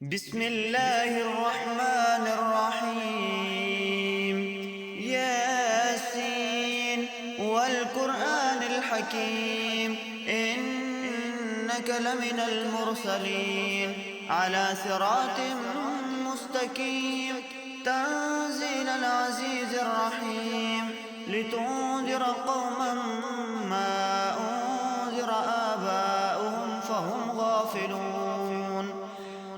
بسم الله الرحمن الرحيم. ياسين والقرآن الحكيم إنك لمن المرسلين على صراط مستقيم تنزيل العزيز الرحيم لتنذر قوما ما أنذر آباؤهم فهم غافلون.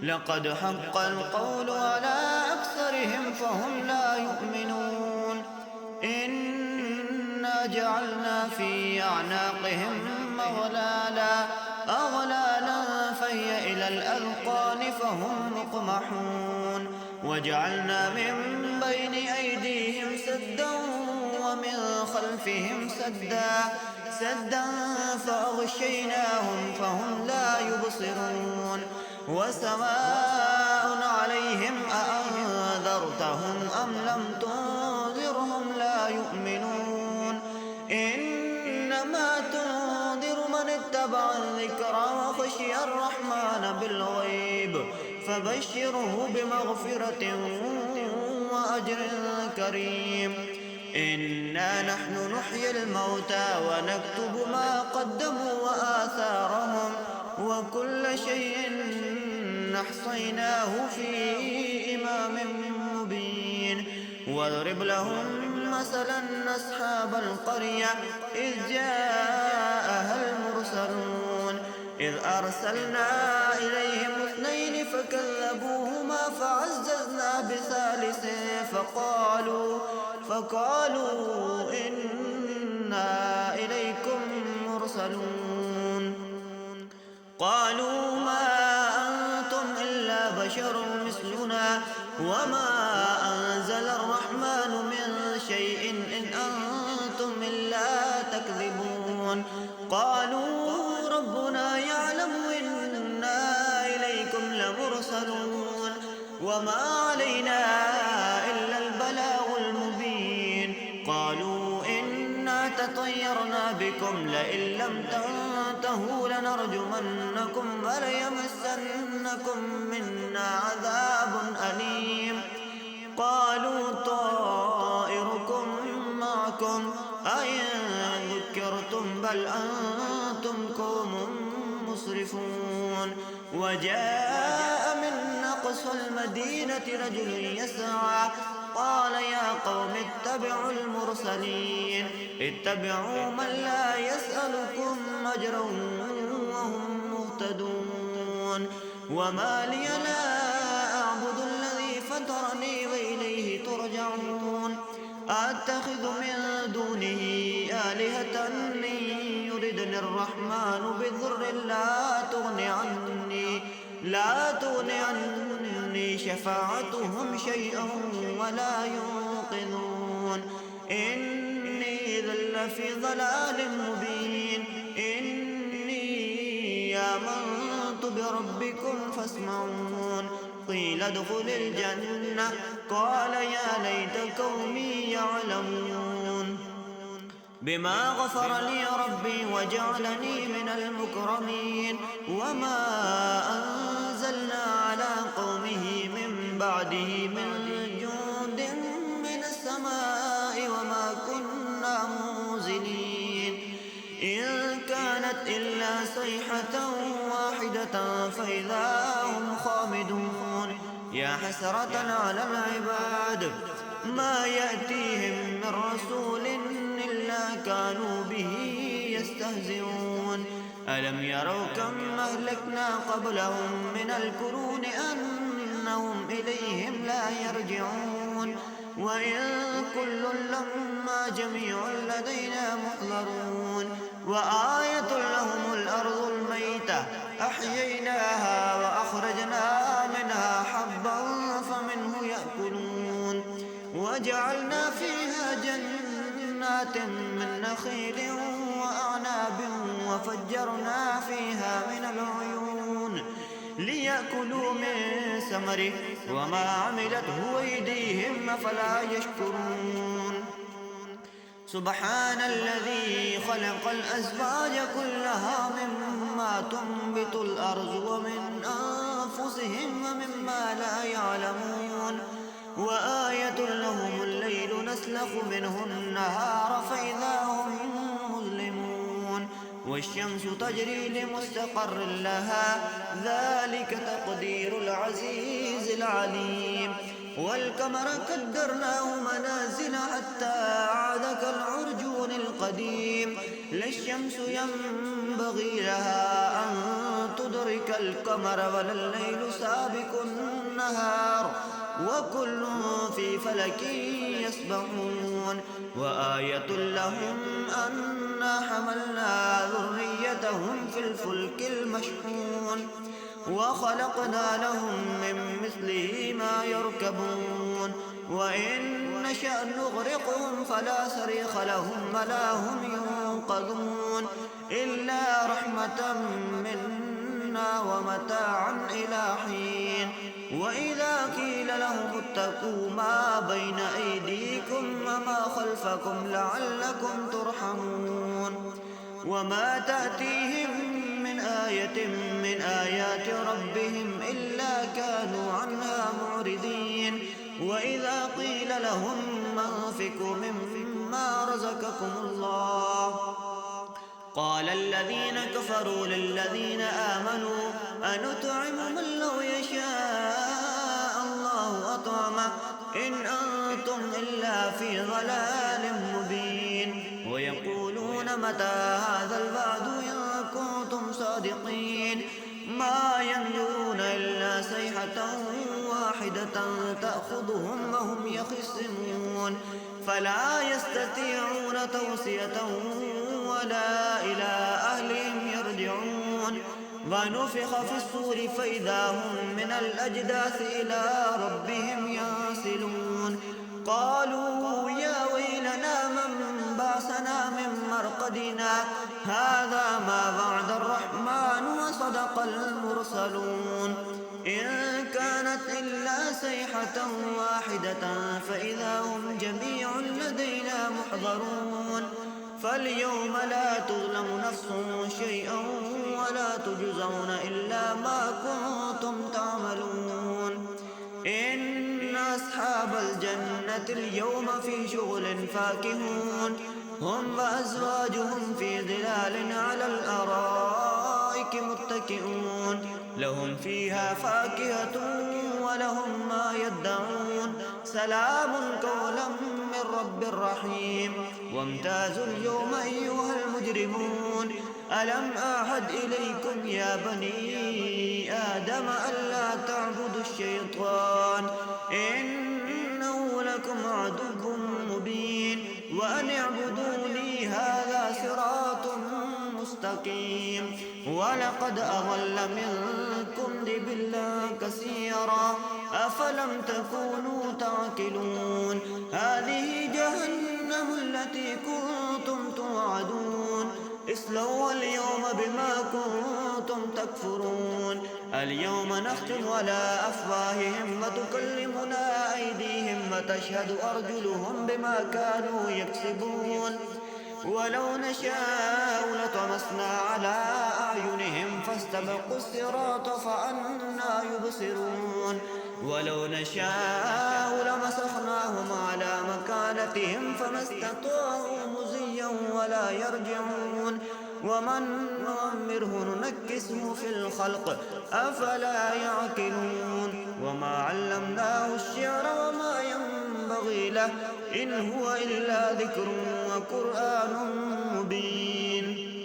لقد حق القول على أكثرهم فهم لا يؤمنون. إنا جعلنا في أعناقهم أغلالا فهي إلى الأذقان فهم مقمحون. وجعلنا من بين أيديهم سدا ومن خلفهم سدا فأغشيناهم فهم لا يبصرون. وسواء عليهم أأنذرتهم أم لم تنذرهم لا يؤمنون. إنما تنذر من اتبع الذكر وخشي الرحمن بالغيب فبشره بمغفرة وأجر كريم. إنا نحن نحيي الموتى ونكتب ما قدموا وآثارهم وكل شيء أحصيناه في إمام مبين. واضرب لهم مثلا أصحاب القرية إذ جاءها المرسلون إذ أرسلنا إليهم 2 فكذبوهما فعززنا بثالث فقالوا إنا إليكم مرسلون. قالوا ما أنتم إلا بشر مثلنا وما أنزل الرحمن من شيء إن أنتم إلا تكذبون. قالوا ربنا يعلم إنا إليكم لمرسلون وما علينا إلا البلاغ المبين. قالوا إنا تطيرنا بكم لئن لم تنتهوا لنرجمنكم وليمسنكم منا عذاب أليم. قالوا طائركم معكم أئن ذكرتم بل أنتم قوم مسرفون. وجاء من أقصى المدينة رجل يسعى قال يا قوم اتبعوا المرسلين اتبعوا من لا يسألكم أجرا وهم مهتدون. وما لي لا أعبد الذي فطرني وإليه ترجعون. أتخذ من دونه آلهة إن يردني الرحمن بضر لا تغن عني شفاعتهم شيئا ولا ينقذون. إني إذا لفي ضلال مبين. إني آمنت بربكم فاسمعون. قيل ادخل الجنة قال يا ليت قومي يعلمون بما غفر لي ربي وجعلني من المكرمين. وما أنزلنا على قومه من بعده من جند من السماء وما كنا منزلين. إن كانت إلا صيحة واحدة فإذا هم خامدون. يا حسرة على العباد ما يأتيهم من رسول إلا كانوا به يستهزئون. ألم يروا كم أهلكنا قبلهم من القرون أنهم إليهم لا يرجعون. وإن كل لما جميع لدينا محضرون. وآية لهم الأرض الميتة أحييناها وأخرجنا منها حبا فمنه يأكلون. وجعلنا فيها جنات من نخيل وأعناب وفجرنا فيها من العيون ليأكلوا من ثمره وما عملته أيديهم أفلا يشكرون. سبحان الذي خلق الأزواج كلها مما تنبت الأرض ومن أنفسهم أنفسهم ومما لا يعلمون وآية لهم الليل نسلخ منه النهار فإذا هم مظلمون والشمس تجري لمستقر لها ذلك تقدير العزيز العليم والقمر قدرناه منازل حتى عاد كالعرجون القديم لا الشمس ينبغي لها أن تدرك القمر ولا الليل سابق النهار وكل في فلك يسبحون وآية لهم أنا حملنا ذريتهم في الفلك المشحون وخلقنا لهم من مثله ما يركبون وإن نشأ نغرقهم فلا صريخ لهم ولا هم ينقذون إلا رحمة منا ومتاعا إلى حين وإذا قيل لهم اتقوا ما بين أيديكم وما خلفكم لعلكم ترحمون وما تأتيهم من آية من آيات ربهم إلا كانوا عنها معرضين وإذا قيل لهم أنفقوا مما رزقكم الله قال الذين كفروا للذين آمنوا أنطعم من لو يشاء الله أطعمه إن أنتم إلا في ضلال مبين ويقولون متى هذا الوعد إن كنتم صادقين ما ينظرون إلا صيحة واحدة تأخذهم وهم يخصمون فلا يستطيعون توصية ولا إلى أهلهم يرجعون ونفخ في الصور فإذا هم من الأجداث إلى ربهم ينسلون قالوا يا ويلنا من بعثنا من مرقدنا هذا ما وعد الرحمن وصدق المرسلون إن كانت إلا صيحة واحدة فإذا هم جميع لدينا محضرون فاليوم لا تظلم نفس شيئا ولا تجزون إلا ما كنتم تعملون إن أصحاب الجنة اليوم في شغل فاكهون هم وأزواجهم في ظلال على الأرائك متكئون لهم فيها فاكهة ولهم ما يدعون سلام قولا من رب رحيم وامتازوا اليوم أيها المجرمون ألم أعهد إليكم يا بني آدم ألا تعبدوا الشيطان إنه لكم عدو مبين وأن اعبدوني هذا صراط مستقيم ولقد أضل منكم جبلا كثيرا أفلم تكونوا تعقلون هذه جهنم التي كنتم توعدون اصلوا اليوم بما كنتم تكفرون اليوم نختم على أفواههم وتكلمنا أيديهم وتشهد أرجلهم بما كانوا يكسبون ولو نشاء لطمسنا على أعينهم فاستبقوا الصراط فأنى يبصرون ولو نشاء لمسخناهم على مكانتهم فما استطاعوا مزيا ولا يرجعون ومن نعمره ننكسه في الخلق أفلا يعقلون وما علمناه الشعر وما ينبغي له إن هو إلا ذكر وقرآن مبين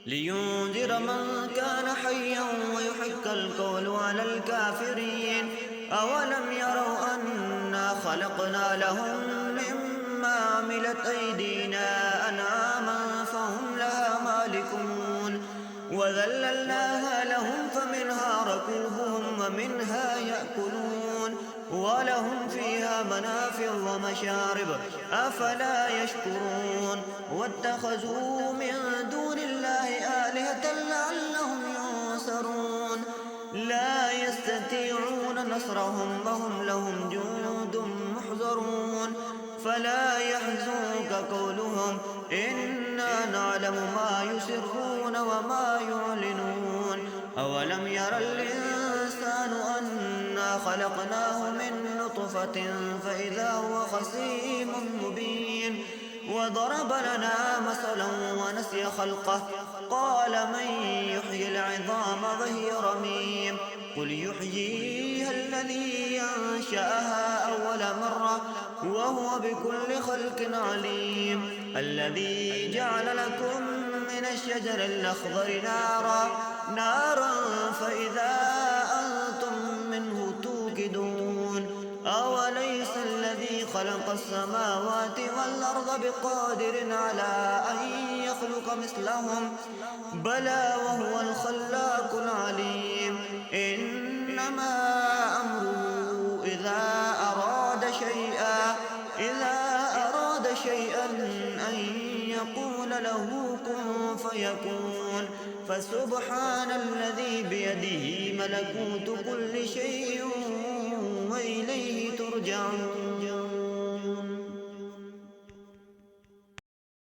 لينذر من كان حيا ويحق القول على الكافرين أولم يروا أنا خلقنا لهم مما عملت أيدينا أنعاما فهم لها مالكون وذللناها لهم فمنها ركوبهم ومنها يأكلون ولهم فيها منافع ومشارب أفلا يشكرون واتخذوا من دون الله آلهة لعلهم ينصرون لا يستطيعون نصرهم وهم لهم جند محضرون فلا يحزنك قولهم إنا نعلم ما يسرون وما يعلنون أولم ير الإنسان خلقناه من نطفة فإذا هو خصيم مبين وضرب لنا مثلا ونسي خلقه قال من يحيي العظام وهي رميم قل يحييها الذي أنشأها أول مرة وهو بكل خلق عليم الذي جعل لكم من الشجر الأخضر نارا فإذا أنتم منه توقدون أوليس الذي خلق السماوات والأرض بقادر على أن يخلق مثلهم بلى وهو الخلاق العليم إنما أمره إذا أراد شيئا أن يقول له كن فيكون فسبحان الذي بيده ملكوت كل شيء وإليه ترجعون